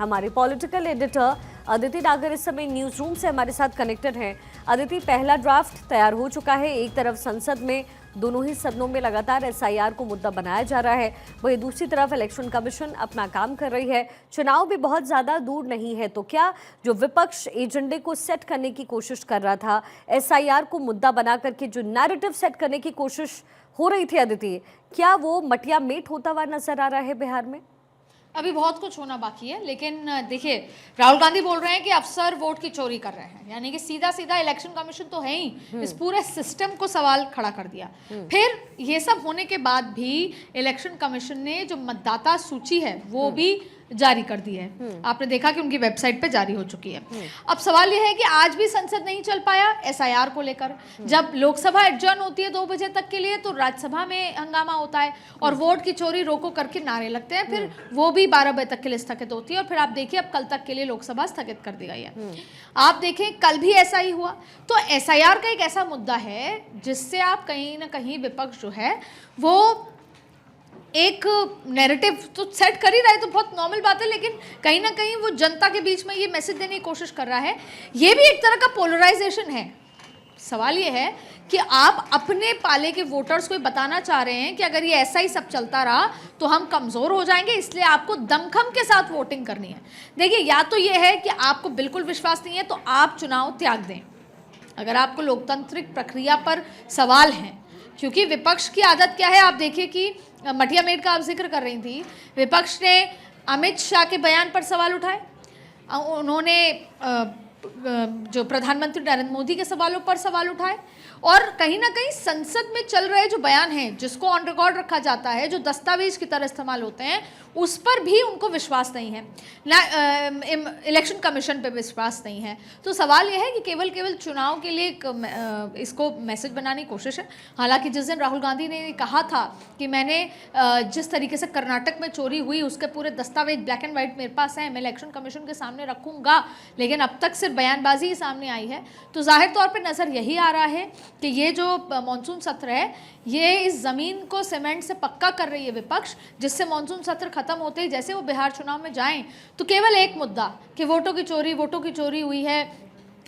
हमारे political editor Aditi नागर इस समय न्यूज रूम से हमारे साथ कनेक्टेड हैं। अदिति, पहला ड्राफ्ट तैयार हो चुका है। एक तरफ संसद में दोनों ही सदनों में लगातार एसआईआर को मुद्दा बनाया जा रहा है, वहीं दूसरी तरफ इलेक्शन कमीशन अपना काम कर रही है। चुनाव भी बहुत ज्यादा दूर नहीं है, तो क्या जो विपक्ष एजेंडे को सेट करने की कोशिश कर रहा था, एसआईआर को मुद्दा बना करके जो नैरेटिव सेट करने की कोशिश हो रही थी अदिति, क्या वो मटिया मेट होता हुआ नजर आ रहा है बिहार में? अभी बहुत कुछ होना बाकी है, लेकिन देखिए, राहुल गांधी बोल रहे हैं कि अफसर वोट की चोरी कर रहे हैं, यानी कि सीधा सीधा इलेक्शन कमीशन तो है ही, इस पूरे सिस्टम को सवाल खड़ा कर दिया। फिर ये सब होने के बाद भी इलेक्शन कमीशन ने जो मतदाता सूची है वो भी जारी कर दी है। आपने देखा कि उनकी वेबसाइट पे जारी हो चुकी है। अब सवाल यह है कि आज भी संसद नहीं चल पाया एसआईआर को लेकर। जब लोकसभा एडजर्न होती है 2 बजे तक के लिए, तो राज्यसभा में हंगामा होता है और वोट की चोरी रोको करके नारे लगते हैं, फिर वो भी 12 बजे तक के लिए स्थगित होती है। और फिर आप देखिए, अब कल तक के लिए लोकसभा स्थगित कर दी गई है। आप देखें, कल भी ऐसा ही हुआ। तो एसआईआर का एक ऐसा मुद्दा है जिससे आप कहीं ना कहीं विपक्ष जो है वो एक नैरेटिव तो सेट कर ही रहा है, तो बहुत नॉर्मल बात है, लेकिन कहीं ना कहीं वो जनता के बीच में ये मैसेज देने की कोशिश कर रहा है। ये भी एक तरह का पोलराइजेशन है। सवाल ये है कि आप अपने पाले के वोटर्स को बताना चाह रहे हैं कि अगर ये ऐसा ही सब चलता रहा तो हम कमज़ोर हो जाएंगे, इसलिए आपको दमखम के साथ वोटिंग करनी है। देखिए, या तो ये है कि आपको बिल्कुल विश्वास नहीं है तो आप चुनाव त्याग दें, अगर आपको लोकतांत्रिक प्रक्रिया पर सवाल हैं। क्योंकि विपक्ष की आदत क्या है, आप देखिए कि मटिया मेट का आप जिक्र कर रही थी, विपक्ष ने अमित शाह के बयान पर सवाल उठाए, उन्होंने जो प्रधानमंत्री नरेंद्र मोदी के सवालों पर सवाल उठाए, और कहीं ना कहीं संसद में चल रहे जो बयान हैं, जिसको ऑन रिकॉर्ड रखा जाता है, जो दस्तावेज की तरह इस्तेमाल होते हैं, उस पर भी उनको विश्वास नहीं है, इलेक्शन कमीशन पे विश्वास नहीं है। तो सवाल यह है कि केवल चुनाव के लिए इसको मैसेज बनाने की कोशिश है। हालांकि जिस दिन राहुल गांधी ने कहा था कि मैंने जिस तरीके से कर्नाटक में चोरी हुई उसके पूरे दस्तावेज ब्लैक एंड वाइट मेरे पास हैं, मैं इलेक्शन कमीशन के सामने रखूंगा, लेकिन अब तक सिर्फ बयानबाजी ही सामने आई है। तो जाहिर तौर पर नज़र यही आ रहा है कि ये जो मानसून सत्र है, ये इस ज़मीन को सीमेंट से पक्का कर रही है विपक्ष, जिससे मानसून सत्र खत्म होते ही जैसे वो बिहार चुनाव में जाएं तो केवल एक मुद्दा कि वोटों की चोरी हुई है,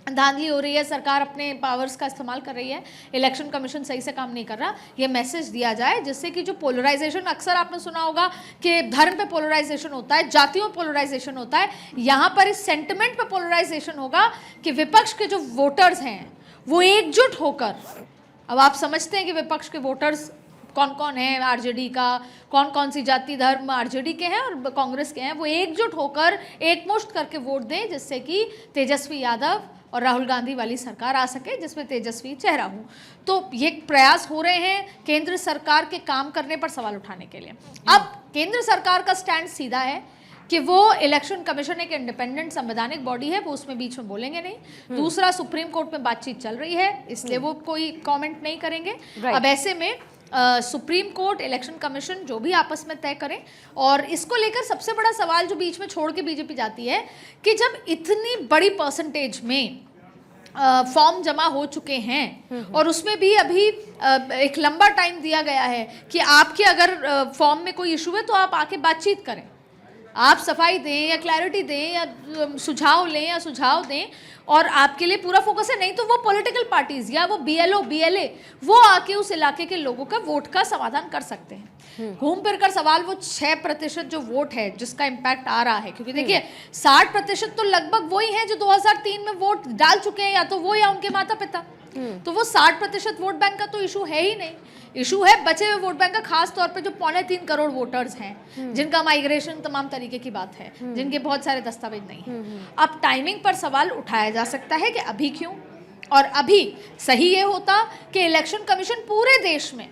धांधली हो रही है, सरकार अपने पावर्स का इस्तेमाल कर रही है, इलेक्शन कमीशन सही से काम नहीं कर रहा, ये मैसेज दिया जाए, जिससे कि जो पोलराइजेशन, अक्सर आपने सुना होगा कि धर्म पे पोलराइजेशन होता है, जातियों पे पोलराइजेशन होता है, यहाँ पर इस सेंटिमेंट पे पोलराइजेशन होगा कि विपक्ष के जो वोटर्स हैं वो एकजुट होकर, अब आप समझते हैं कि विपक्ष के वोटर्स कौन कौन हैं, आरजेडी का, कौन कौन सी जाति धर्म आरजेडी के हैं और कांग्रेस के हैं, वो एकजुट होकर एकमुश्त करके वोट दें, जिससे कि तेजस्वी यादव और राहुल गांधी वाली सरकार आ सके, जिसमें तेजस्वी चेहरा हो। तो ये प्रयास हो रहे हैं केंद्र सरकार के काम करने पर सवाल उठाने के लिए। अब केंद्र सरकार का स्टैंड सीधा है कि वो इलेक्शन कमीशन एक इंडिपेंडेंट संवैधानिक बॉडी है, वो उसमें बीच में बोलेंगे नहीं। दूसरा, सुप्रीम कोर्ट में बातचीत चल रही है, इसलिए वो कोई कमेंट नहीं करेंगे। अब ऐसे में सुप्रीम कोर्ट, इलेक्शन कमीशन जो भी आपस में तय करें। और इसको लेकर सबसे बड़ा सवाल जो बीच में छोड़ के बीजेपी जाती है कि जब इतनी बड़ी परसेंटेज में फॉर्म जमा हो चुके हैं और उसमें भी अभी एक लंबा टाइम दिया गया है कि आपके अगर फॉर्म में कोई इशू है तो आप आके बातचीत करें, आप सफाई दें या क्लैरिटी दें या सुझाव लें या सुझाव दें, और आपके लिए पूरा फोकस है, नहीं तो वो पॉलिटिकल पार्टीज या वो बीएलओ बीएलए वो आके उस इलाके के लोगों का वोट का समाधान कर सकते हैं। घूम फिर कर सवाल वो 6% जो वोट है जिसका इम्पैक्ट आ रहा है, क्योंकि देखिए 60% तो लगभग वही है जो 2003 में वोट डाल चुके हैं, या तो वो या उनके माता पिता। तो वो 60% वोट बैंक का तो इशू है ही नहीं। इशू है बचे हुए वोट बैंक का, खास तौर पे जो 3.25 करोड़ वोटर्स हैं, जिनका माइग्रेशन तमाम तरीके की बात है, जिनके बहुत सारे दस्तावेज नहीं हैं। अब टाइमिंग पर सवाल उठाया जा सकता है कि अभी क्यों, और अभी सही ये होता कि इलेक्शन कमीशन पूरे देश में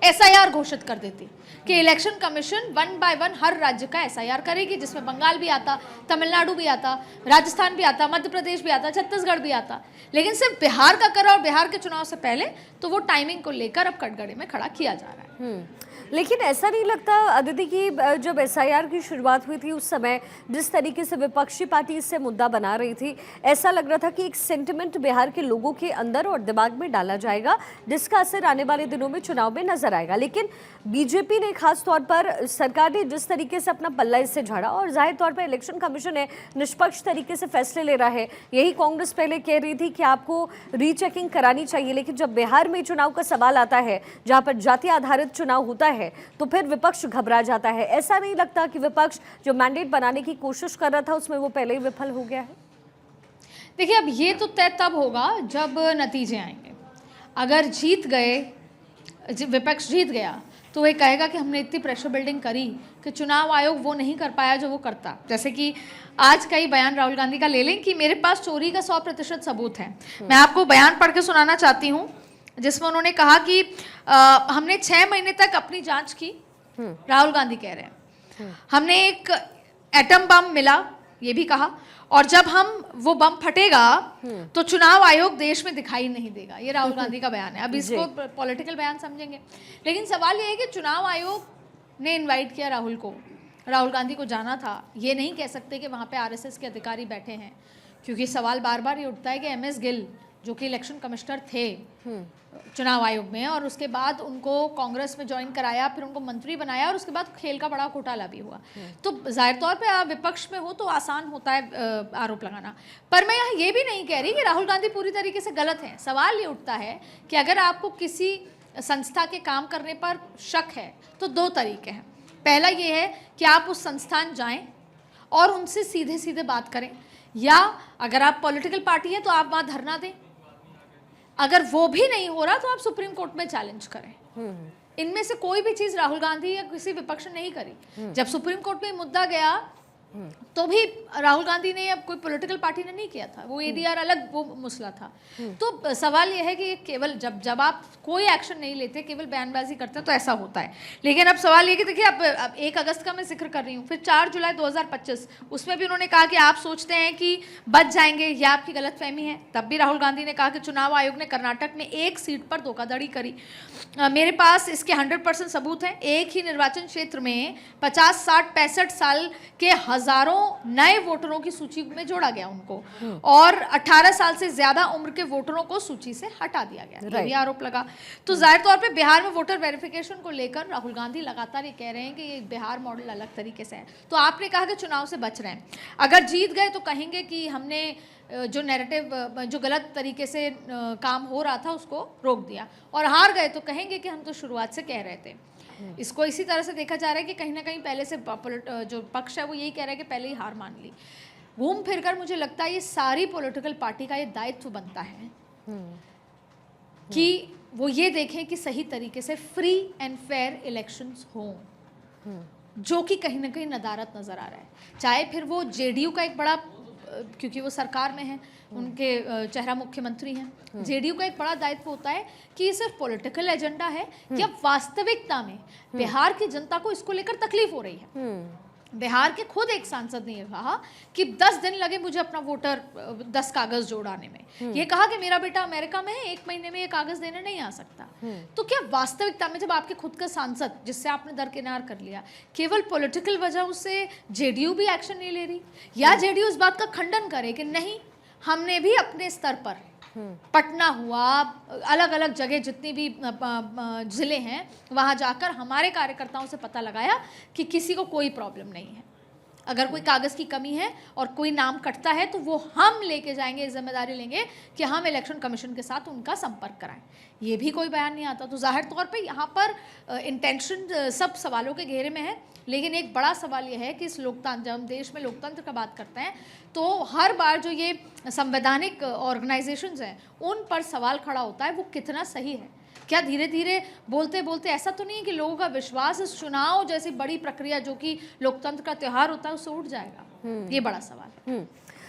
एसआईआर घोषित कर देती कि इलेक्शन कमीशन 1 बाय 1 हर राज्य का एसआईआर करेगी, जिसमें बंगाल भी आता, तमिलनाडु भी आता, राजस्थान भी आता, मध्य प्रदेश भी आता, छत्तीसगढ़ भी आता, लेकिन सिर्फ बिहार का करा, और बिहार के चुनाव से पहले तो वो टाइमिंग को लेकर अब कटघरे में खड़ा किया जा रहा है। लेकिन ऐसा नहीं लगता अदिति कि जब एसआईआर की शुरुआत हुई थी उस समय जिस तरीके से विपक्षी पार्टी इससे मुद्दा बना रही थी, ऐसा लग रहा था कि एक सेंटिमेंट बिहार के लोगों के अंदर और दिमाग में डाला जाएगा, जिसका असर आने वाले दिनों में चुनाव में नजर आएगा। लेकिन बीजेपी ने खास तौर पर सरकार ने जिस तरीके से अपना पल्ला इससे झाड़ा और जाहिर तौर पर इलेक्शन कमीशन है निष्पक्ष तरीके से फैसले ले रहा है, यही कांग्रेस पहले कह रही थी कि आपको रीचेकिंग करानी चाहिए, लेकिन जब बिहार में चुनाव का सवाल आता है जहां पर जाति आधारित चुनाव होता है तो फिर विपक्ष घबरा जाता है। ऐसा नहीं लगता कि विपक्ष जो मैंडेट बनाने की कोशिश कर रहा था उसमें वो पहले ही विफल हो गया है? देखिए, अब ये तो तय तब होगा जब नतीजे आएंगे। अगर जीत गए, विपक्ष जीत गया, तो वह कहेगा कि हमने इतनी प्रेशर बिल्डिंग करी कि चुनाव आयोग वो नहीं कर पाया जो वो करता। जैसे कि आज कई बयान राहुल गांधी का ले लें कि मेरे पास चोरी का 100% सबूत है। मैं आपको बयान पढ़ के सुनाना चाहती हूँ जिसमें उन्होंने कहा कि हमने 6 महीने तक अपनी जांच की। राहुल गांधी कह रहे हैं हमने एक एटम बम मिला, ये भी कहा, और जब वो बम फटेगा तो चुनाव आयोग देश में दिखाई नहीं देगा। ये राहुल गांधी का बयान है। अब इसको पॉलिटिकल बयान समझेंगे, लेकिन सवाल ये है कि चुनाव आयोग ने इनवाइट किया राहुल को, राहुल गांधी को जाना था। ये नहीं कह सकते कि वहाँ पे आरएसएस के अधिकारी बैठे हैं, क्योंकि सवाल बार बार ये उठता है कि एमएस गिल जो कि इलेक्शन कमिश्नर थे चुनाव आयोग में, और उसके बाद उनको कांग्रेस में ज्वाइन कराया, फिर उनको मंत्री बनाया, और उसके बाद खेल का बड़ा घोटाला भी हुआ। तो जाहिर तौर पे आप विपक्ष में हो तो आसान होता है आरोप लगाना। पर मैं यहाँ ये भी नहीं कह रही कि राहुल गांधी पूरी तरीके से गलत है। सवाल ये उठता है कि अगर आपको किसी संस्था के काम करने पर शक है तो 2 तरीके हैं। पहला ये है कि आप उस संस्थान जाएं और उनसे सीधे सीधे बात करें, या अगर आप पॉलिटिकल पार्टी है तो आप वहाँ धरना दें। अगर वो भी नहीं हो रहा तो आप सुप्रीम कोर्ट में चैलेंज करें। इनमें से कोई भी चीज राहुल गांधी या किसी विपक्ष ने नहीं करी। जब सुप्रीम कोर्ट में मुद्दा गया तो भी राहुल गांधी ने या कोई पॉलिटिकल पार्टी ने नहीं किया था, वो एडीआर अलग वो मसला था। तो सवाल ये है कि केवल जब आप कोई एक्शन नहीं लेते, केवल बयानबाजी करते हैं, तो ऐसा होता है। लेकिन अब सवाल ये कि देखिए, अब 1 अगस्त का मैं जिक्र कर रही हूँ, फिर 4 जुलाई 2025 उसमें भी उन्होंने कहा कि आप सोचते हैं कि बच जाएंगे, यह आपकी गलतफहमी है। तब भी राहुल गांधी ने कहा कि चुनाव आयोग ने कर्नाटक में 1 सीट पर धोखाधड़ी करी। मेरे पास इसके 100% सबूत हैं। एक ही निर्वाचन क्षेत्र में 50, 60, 65 साल के हजारों नए वोटरों की सूची में जोड़ा गया उनको, और 18 साल से ज्यादा उम्र के वोटरों को सूची से हटा दिया गया। ये भी आरोप लगा। तो जाहिर तौर पे बिहार में वोटर वेरिफिकेशन को लेकर राहुल गांधी लगातार ये कह रहे हैं कि ये बिहार मॉडल अलग तरीके से है। तो आपने कहा कि चुनाव से बच रहे हैं, अगर जीत गए तो कहेंगे कि हमने जो नैरेटिव, जो गलत तरीके से काम हो रहा था उसको रोक दिया, और हार गए तो कहेंगे कि हम तो शुरुआत से कह रहे थे। इसको इसी तरह से देखा जा रहा है कि कहीं ना कहीं पहले से जो पक्ष है वो यही कह रहा है कि पहले ही हार मान ली। घूम फिर कर मुझे लगता है ये सारी पॉलिटिकल पार्टी का ये दायित्व बनता है कि वो ये देखें कि सही तरीके से फ्री एंड फेयर इलेक्शंस हों, जो कि कहीं ना कहीं नदारत नजर आ रहा है। चाहे फिर वो जेडीयू का एक बड़ा, क्योंकि वो सरकार में है, उनके चेहरा मुख्यमंत्री हैं, जेडीयू का एक बड़ा दायित्व होता है कि ये सिर्फ पॉलिटिकल एजेंडा है या वास्तविकता में बिहार की जनता को इसको लेकर तकलीफ हो रही है। बिहार के खुद एक सांसद ने ये कहा कि 10 दिन लगे मुझे अपना वोटर 10 कागज जोड़ाने में। ये कहा कि मेरा बेटा अमेरिका में है, 1 महीने में ये कागज देने नहीं आ सकता। तो क्या वास्तविकता में जब आपके खुद का सांसद, जिससे आपने दरकिनार कर लिया, केवल पॉलिटिकल वजह से जेडीयू भी एक्शन नहीं ले रही, या जेडीयू इस बात का खंडन करे कि नहीं, हमने भी अपने स्तर पर, पटना हुआ, अलग अलग जगह जितनी भी ज़िले हैं वहाँ जाकर हमारे कार्यकर्ताओं से पता लगाया कि किसी को कोई प्रॉब्लम नहीं है। अगर कोई कागज़ की कमी है और कोई नाम कटता है तो वो हम लेके जाएंगे, जिम्मेदारी लेंगे कि हम इलेक्शन कमीशन के साथ उनका संपर्क कराएं। ये भी कोई बयान नहीं आता। तो जाहिर तौर पे यहाँ पर इंटेंशन सब सवालों के घेरे में है। लेकिन एक बड़ा सवाल ये है कि इस लोकतंत्र, जब हम देश में लोकतंत्र का बात करते हैं तो हर बार जो ये संवैधानिक ऑर्गेनाइजेशंस हैं उन पर सवाल खड़ा होता है, वो कितना सही है। क्या धीरे धीरे बोलते बोलते ऐसा तो नहीं है कि लोगों का विश्वास इस चुनाव जैसी बड़ी प्रक्रिया जो कि लोकतंत्र का त्यौहार होता है उससे उठ जाएगा? ये बड़ा सवाल है।